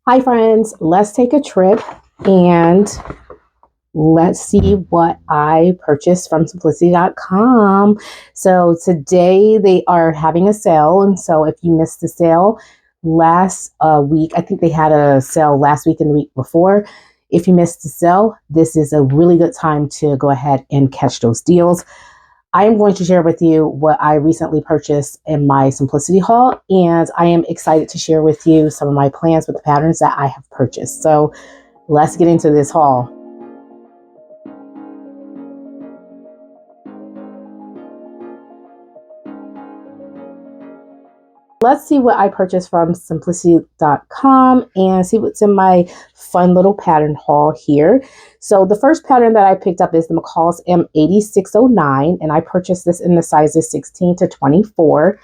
Hi friends, let's take a trip and let's see what I purchased from simplicity.com. So today they are having a sale, and so if you missed the sale last week, I think they had a sale last week and the week before. If you missed the sale, this is a really good time to go ahead and catch those deals. I am going to share with you what I recently purchased in my Simplicity haul, and I am excited to share with you some of my plans with the patterns that I have purchased. So let's get into this haul. Let's see what I purchased from simplicity.com and see what's in my fun little pattern haul here. So the first pattern that I picked up is the McCall's M8609, and I purchased this in the sizes 16 to 24.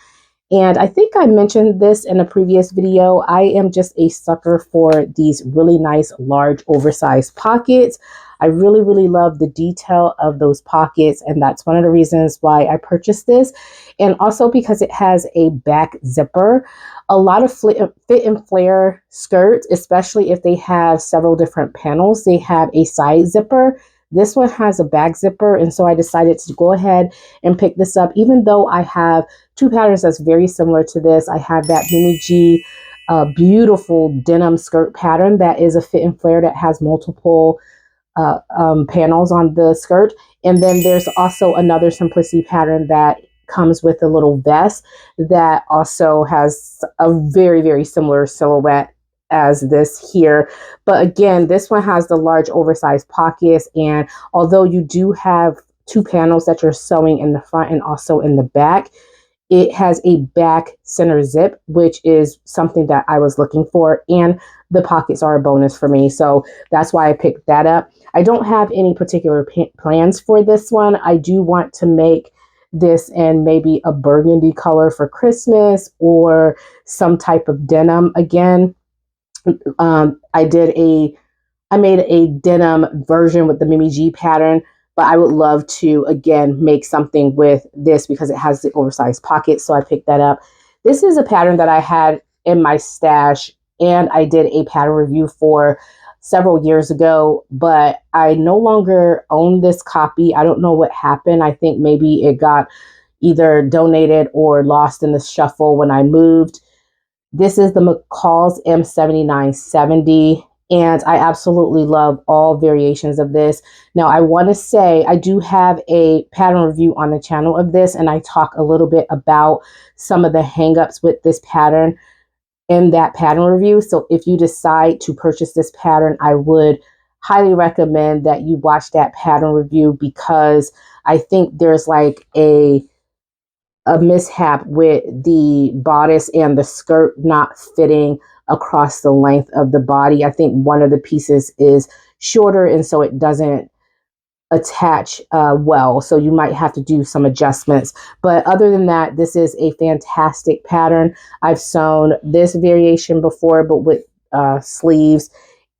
And I think I mentioned this in a previous video. I am just a sucker for these really nice, large, oversized pockets. I really, really love the detail of those pockets, and that's one of the reasons why I purchased this. And also because it has a back zipper. A lot of fit and flare skirts, especially if they have several different panels, they have a side zipper. This one has a back zipper, and so I decided to go ahead and pick this up, even though I have two patterns that's very similar to this. I have that Mimi G beautiful denim skirt pattern that is a fit and flare that has multiple panels on the skirt. And then there's also another Simplicity pattern that comes with a little vest that also has a very, very similar silhouette as this here. But again, this one has the large oversized pockets, and although you do have two panels that you're sewing in the front and also in the back, it has a back center zip, which is something that I was looking for, and the pockets are a bonus for me, so that's why I picked that up. I don't have any particular plans for this one. I do want to make this in maybe a burgundy color for Christmas or some type of denim. Again, I made a denim version with the Mimi G pattern, but I would love to again make something with this because it has the oversized pockets, so I picked that up. This is a pattern that I had in my stash, and I did a pattern review for several years ago, but I no longer own this copy. I don't know what happened. I think maybe it got either donated or lost in the shuffle when I moved. This is the McCall's M7970, and I absolutely love all variations of this. Now, I want to say I do have a pattern review on the channel of this, and I talk a little bit about some of the hangups with this pattern in that pattern review. So if you decide to purchase this pattern, I would highly recommend that you watch that pattern review, because I think there's like a mishap with the bodice and the skirt not fitting across the length of the body. I think one of the pieces is shorter, and so it doesn't attach well. So you might have to do some adjustments. But other than that, this is a fantastic pattern. I've sewn this variation before, but with sleeves.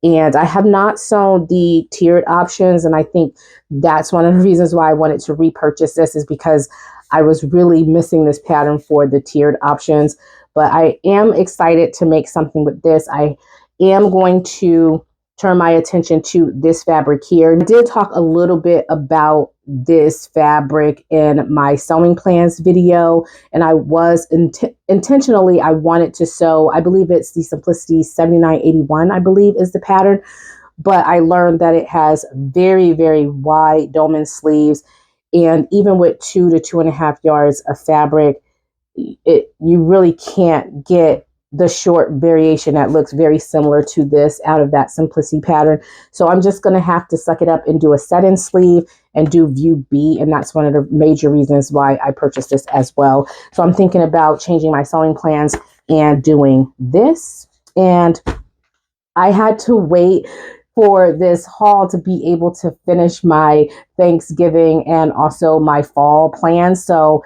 And I have not sewn the tiered options. And I think that's one of the reasons why I wanted to repurchase this, is because I was really missing this pattern for the tiered options. But I am excited to make something with this. I am going to turn my attention to this fabric here. I did talk a little bit about this fabric in my sewing plans video, and I was intentionally, I wanted to sew, I believe it's the Simplicity 7981, I believe is the pattern, but I learned that it has very, very wide dolman sleeves, and even with 2 to 2.5 yards of fabric, you really can't get the short variation that looks very similar to this out of that Simplicity pattern. So I'm just going to have to suck it up and do a set-in sleeve and do view B, and that's one of the major reasons why I purchased this as well. So I'm thinking about changing my sewing plans and doing this, and I had to wait for this haul to be able to finish my Thanksgiving and also my fall plans. So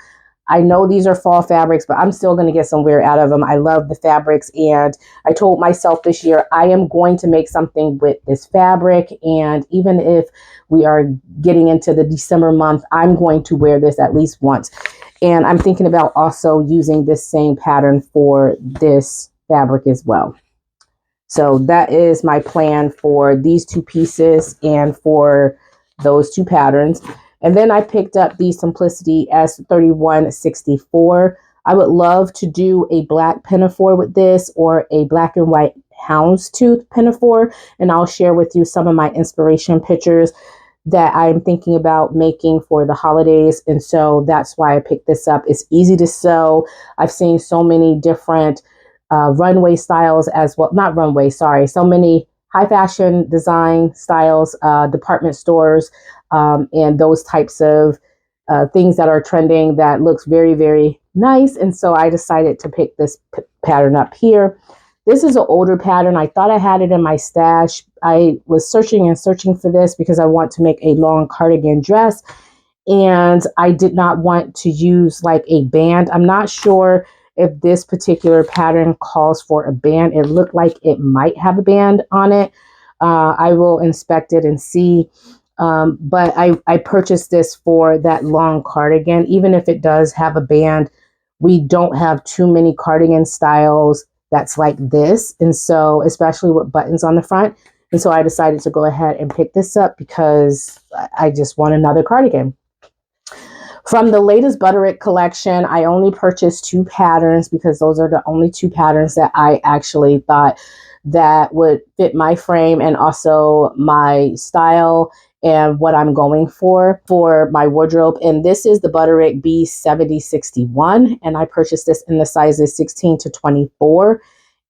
I know these are fall fabrics, but I'm still going to get some wear out of them. I love the fabrics, and I told myself this year I am going to make something with this fabric, and even if we are getting into the December month, I'm going to wear this at least once. And I'm thinking about also using this same pattern for this fabric as well. So that is my plan for these two pieces and for those two patterns. And then I picked up the Simplicity S3164. I would love to do a black pinafore with this, or a black and white houndstooth pinafore, and I'll share with you some of my inspiration pictures that I'm thinking about making for the holidays. And so that's why I picked this up. It's easy to sew. I've seen so many different runway styles as well. Not runway, sorry. So many high fashion design styles, department stores, and those types of things that are trending that looks very, very nice. And so I decided to pick this pattern up here. This is an older pattern. I thought I had it in my stash. I was searching and searching for this because I want to make a long cardigan dress, and I did not want to use like a band. I'm not sure if this particular pattern calls for a band. It looked like it might have a band on it. I will inspect it and see. But I purchased this for that long cardigan. Even if it does have a band, we don't have too many cardigan styles that's like this. And so, especially with buttons on the front. And so I decided to go ahead and pick this up because I just want another cardigan. From the latest Butterick collection, I only purchased 2 patterns because those are the only 2 patterns that I actually thought that would fit my frame and also my style and what I'm going for my wardrobe. And this is the Butterick B7061, and I purchased this in the sizes 16 to 24.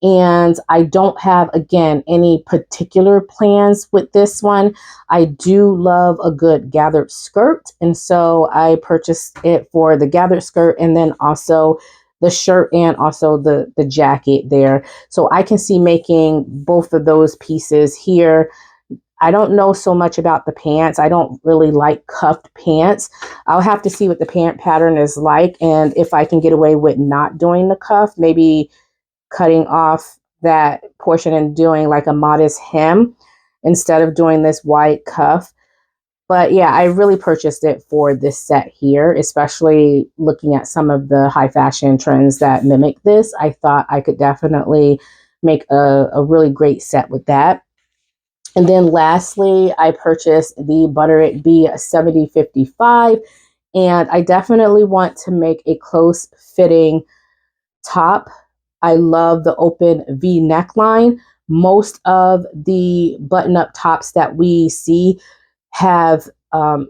And I don't have, again, any particular plans with this one. I do love a good gathered skirt, and so I purchased it for the gathered skirt and then also the shirt and also the jacket there. So I can see making both of those pieces here. I don't know so much about the pants. I don't really like cuffed pants. I'll have to see what the pant pattern is like, and if I can get away with not doing the cuff, maybe cutting off that portion and doing like a modest hem instead of doing this wide cuff. But yeah, I really purchased it for this set here, especially looking at some of the high fashion trends that mimic this. I thought I could definitely make a really great set with that. And then lastly, I purchased the Butterick B7055, and I definitely want to make a close fitting top. I love the open V neckline. Most of the button-up tops that we see have,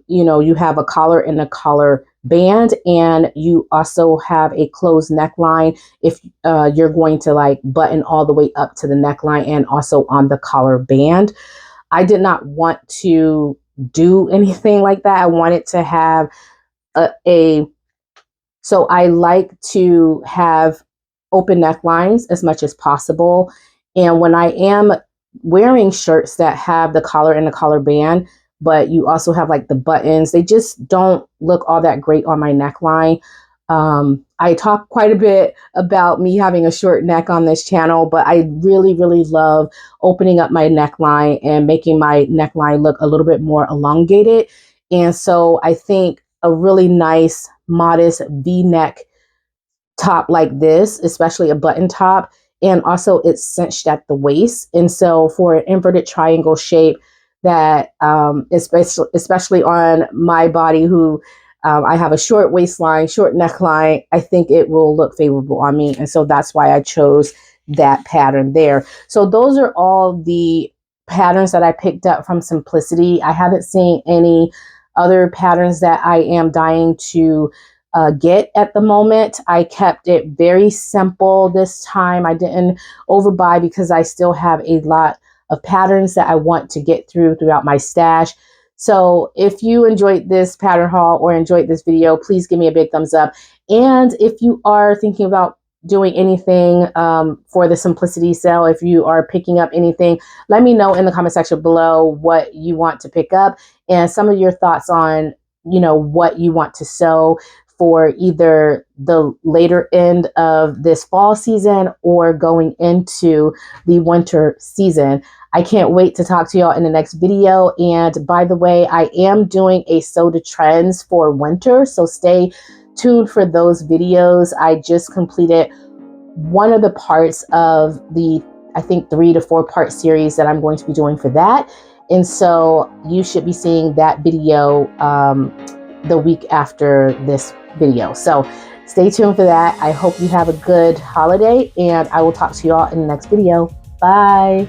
you have a collar and a collar band, and you also have a closed neckline if you're going to like button all the way up to the neckline and also on the collar band. I did not want to do anything like that. I wanted to have so I like to have open necklines as much as possible. And when I am wearing shirts that have the collar and the collar band, but you also have like the buttons, they just don't look all that great on my neckline. I talk quite a bit about me having a short neck on this channel, but I really, really love opening up my neckline and making my neckline look a little bit more elongated. And so I think a really nice, modest V-neck top like this, especially a button top, and also it's cinched at the waist. And so for an inverted triangle shape that especially on my body who I have a short waistline, short neckline, I think it will look favorable on me. And so that's why I chose that pattern there. So those are all the patterns that I picked up from Simplicity. I haven't seen any other patterns that I am dying to get at the moment. I kept it very simple this time. I didn't overbuy because I still have a lot of patterns that I want to get throughout my stash. So if you enjoyed this pattern haul or enjoyed this video, please give me a big thumbs up. And if you are thinking about doing anything for the Simplicity sale, if you are picking up anything, let me know in the comment section below what you want to pick up and some of your thoughts on, what you want to sew for either the later end of this fall season or going into the winter season. I can't wait to talk to y'all in the next video. And by the way, I am doing a Sew to Trends for winter, so stay tuned for those videos. I just completed one of the parts of the I think 3 to 4 part series that I'm going to be doing for that. And so you should be seeing that video the week after this video. So stay tuned for that. I hope you have a good holiday, and I will talk to you all in the next video. Bye.